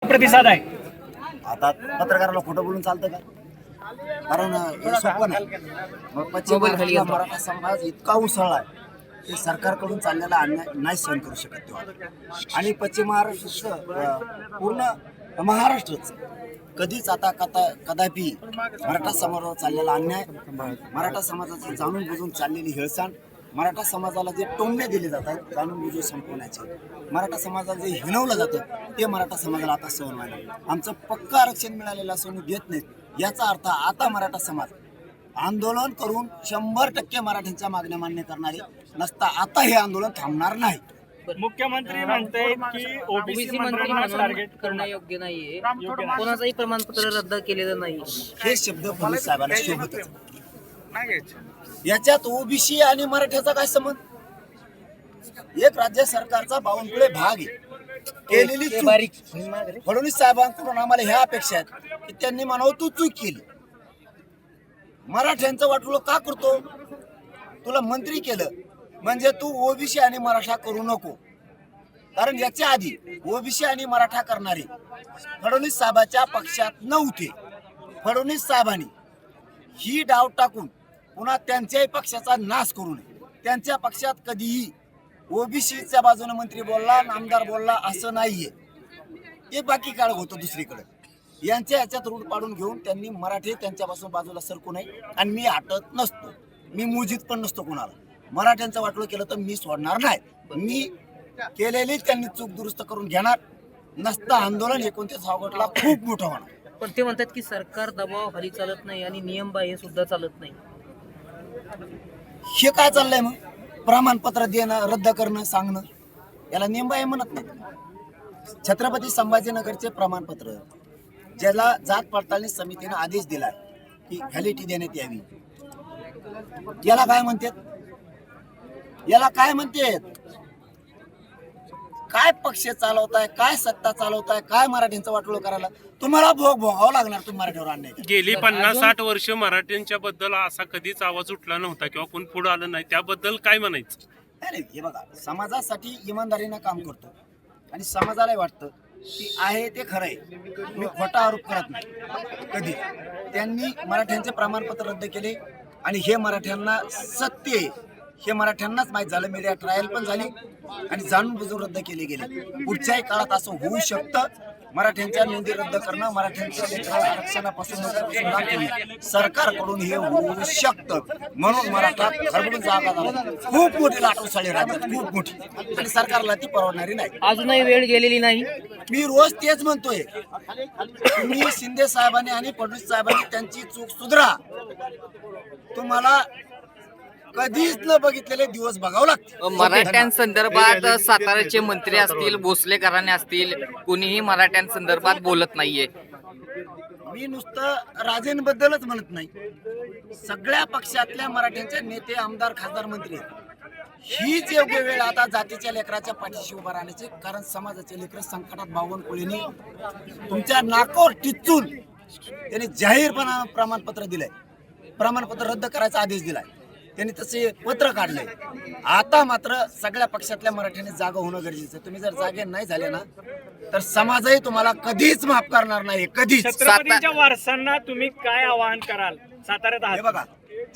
प्रतिसाद आहे. आता पत्रकाराला खोटं बोलून चालतं का? कारण हे सोपं नाही. मग पश्चिम महाराष्ट्रातला मराठा समाज इतका उसळला आहे की सरकारकडून चाललेला अन्याय नाही सहन करू शकत तेव्हा. आणि पश्चिम महाराष्ट्राचं पूर्ण महाराष्ट्रच कधीच आता कदापि मराठा समाजावर चाललेला अन्याय, मराठा समाजाचं जाणून बुजून चाललेली हेळसांड, मराठा समाजाला जे टोमणे दिले जातात जाणून बुजून संपवण्याचे, मराठा समाजाला जे हिणवलं जातं ते मराठा समाजाला आता सहन व्हायला. आमचं पक्का आरक्षण मिळालेलं असून देत नाहीत, याचा अर्थ आता मराठा समाज आंदोलन करून 100% मराठ्यांच्या मागण्या मान्य करणारे नसता आता हे आंदोलन थांबणार नाही. मुख्यमंत्री म्हणतायत की ओबीसी मंत्री म्हणून टार्गेट करणं योग्य नाहीये. कोणाचंही प्रमाणपत्र रद्द केलेलं नाही. हे शब्द फडणवीस साहेबांना शोभतच. याच्यात ओबीसी आणि मराठ्याचा काय संबंध? एक राज्य सरकारचा बावनकुळे भाग आहे. केलेली चूक फडणवीस साहेबांकडून आम्हाला ह्या अपेक्षा आहेत की त्यांनी म्हणावं तू चूक केली. मराठ्यांचं वाटलं का करतो? तुला मंत्री केलं म्हणजे तू ओबीसी आणि मराठा करू नको. कारण याच्या आधी ओबीसी आणि मराठा करणारे फडणवीस साहेबांच्या पक्षात नव्हते. फडणवीस साहेबांनी ही डाव टाकून पुन्हा त्यांच्याही पक्षाचा नाश करू नये. त्यांच्या पक्षात कधीही ओबीसीच्या बाजूने मंत्री बोलला, आमदार बोलला असं नाहीये. ते बाकी काळ होतं दुसरीकडे. यांच्या ह्याच्यात रूढ पाडून घेऊन त्यांनी मराठी त्यांच्यापासून बाजूला सरकू नये. आणि मी हटत नसतो, मी मुजीत पण नसतो कोणाला. मराठ्यांचं वाटलं केलं तर मी सोडणार नाही. मी केलेली त्यांनी चूक दुरुस्त करून घेणार. नसतं आंदोलन 29 ऑगस्टला खूप मोठं होणार. पण ते म्हणतात की सरकार दबाव खाली चालत नाही आणि नियम बाह्य सुद्धा चालत नाही. हे काय चाललंय मग? प्रमाणपत्र देणं, रद्द करणं, सांगणं, याला नियम बाह्य म्हणत नाही. छत्रपती संभाजीनगरचे प्रमाणपत्र ज्याला जात पडताळणी समितीने आदेश दिलाय की व्हॅलिडिटी देण्यात यावी, याला काय म्हणतात? याला काय म्हणतात? काय पक्ष चालवताय, काय सत्ता चालवताय, काय मराठ्यांचं वाटोळं करायला? तुम्हाला भोगावं लागणार. तुम्ही मराठीवर अन्याय. गेली 50-60 वर्ष मराठ्यांच्या बद्दल असा कधीच आवाज उठला नव्हता किंवा कोण पुढे आलं नाही, त्याबद्दल काय म्हणायचं? नाही, हे बघा, समाजासाठी इमानदारीनं काम करतो आणि समाजाला वाटतं की आहे ते खरं आहे, मी खोटा आरोप करत नाही कधी. त्यांनी मराठ्यांचे प्रमाणपत्र रद्द केले आणि हे मराठ्यांना सत्य आहे हे मराठ्यांनाच माहीत झालं. मीडिया ट्रायल पण झाली आणि जाणून बुजून रद्द केले गेले. पुढच्याही काळात असं होऊ शकतं. मराठ्यांच्या नोंदी रद्द करणं, मराठ्यांच्या आरक्षणापासून सरकारकडून हे होऊ शकतं. म्हणून मराठा खरबडून जागा झाला. खूप मोठी लाटोसाळी राज्यात, खूप मोठी, आणि सरकारला ती परवडणारी नाही. अजूनही वेळ गेलेली नाही. मी रोज तेच म्हणतोय, तुम्ही शिंदे साहेबांनी आणि फडणवीस साहेबांनी त्यांची चूक सुधरा. तुम्हाला कधीच न बघितलेले दिवस बघावं लागते. मराठ्यांसंदर्भात साताऱ्याचे मंत्री असतील, भोसले घराणे असतील, कुणीही मराठ्यांसंदर्भात बोलत नाहीये. मी नुसतं राजेंबद्दलच म्हणत नाही, सगळ्या पक्षातल्या मराठ्यांचे नेते, आमदार, खासदार, मंत्री हीच योग्य वेळ आता जातीच्या लेकराच्या पाठीशी उभा राहण्याची. कारण समाजाचे लेकर संकटात बावनकुळेंनी तुमच्या नाकावर टिचून त्यांनी जाहीरपणा प्रमाणपत्र दिलंय, प्रमाणपत्र रद्द करायचा आदेश दिलाय, त्यांनी तसे पत्र काढलंय. आता मात्र सगळ्या पक्षातल्या मराठ्यांनी जागा होणं गरजेचं आहे. तुम्ही जर जागे नाही झाले ना तर समाजही तुम्हाला कधीच माफ करणार नाही, कधीच. छत्रपतींच्या वारसांना तुम्ही काय आवाहन कराल? साताऱ्यात हे आहात. बघा,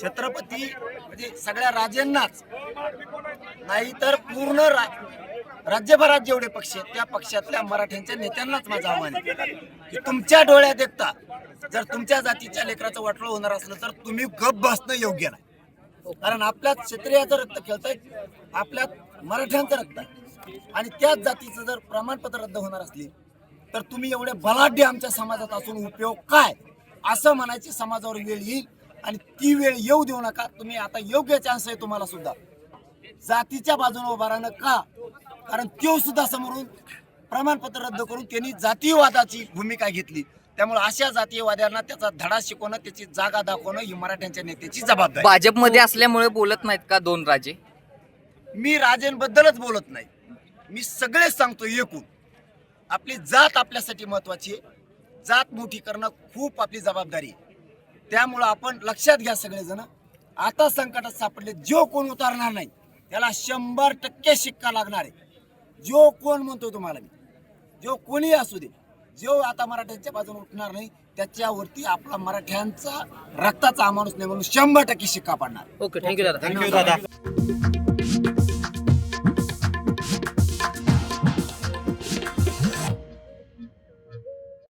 छत्रपती म्हणजे सगळ्या राजांनाच नाही तर पूर्ण राज्यभरात जेवढे पक्ष आहेत त्या पक्षातल्या मराठ्यांच्या नेत्यांनाच माझं आव्हान आहे की तुमच्या डोळ्यात देखता जर तुमच्या जातीच्या लेकराचं वाटोळं होणार असलं तर तुम्ही गप बसणं योग्य नाही. कारण आपल्यात क्षत्रियाचं रक्त खेळतंय, आपल्यात मराठ्यांचं रक्त आहे, आणि त्याच जातीचं जर प्रमाणपत्र रद्द होणार असली तर तुम्ही एवढे बलाढ्य आमच्या समाजात असून उपयोग काय, असं म्हणायची समाजावर वेळ येईल. आणि ती वेळ येऊ देऊ नका. तुम्ही आता योग्य चान्स आहे तुम्हाला सुद्धा जातीच्या बाजूने उभा राहणं. का? कारण तो सुद्धा समोरून प्रमाणपत्र रद्द करून त्यांनी जातीयवादाची भूमिका घेतली. त्यामुळे अशा जातीयवाद्यांना त्याचा धडा शिकवणं, त्याची जागा दाखवणं ही मराठ्यांच्या नेत्याची जबाबदारी. भाजपमध्ये असल्यामुळे बोलत नाहीत का दोन राजे? मी राजेंबद्दलच बोलत नाही, मी सगळेच सांगतो एकूण. आपली जात आपल्यासाठी महत्वाची आहे. जात मोठी करणं खूप आपली जबाबदारी आहे. त्यामुळं आपण लक्षात घ्या सगळेजण, आता संकटात सापडले जो कोण उतारणार नाही त्याला 100% शिक्का लागणार आहे. जो कोण म्हणतो तुम्हाला, मी जो कोणी असू दे, जो आता मराठ्यांच्या बाजूने उठणार नाही त्याच्यावरती आपला मराठ्यांचा रक्ताचा माणूस नाही म्हणून 100% शिक्का पडणार. ओके, थँक्यू दादा. थँक्यू दादा.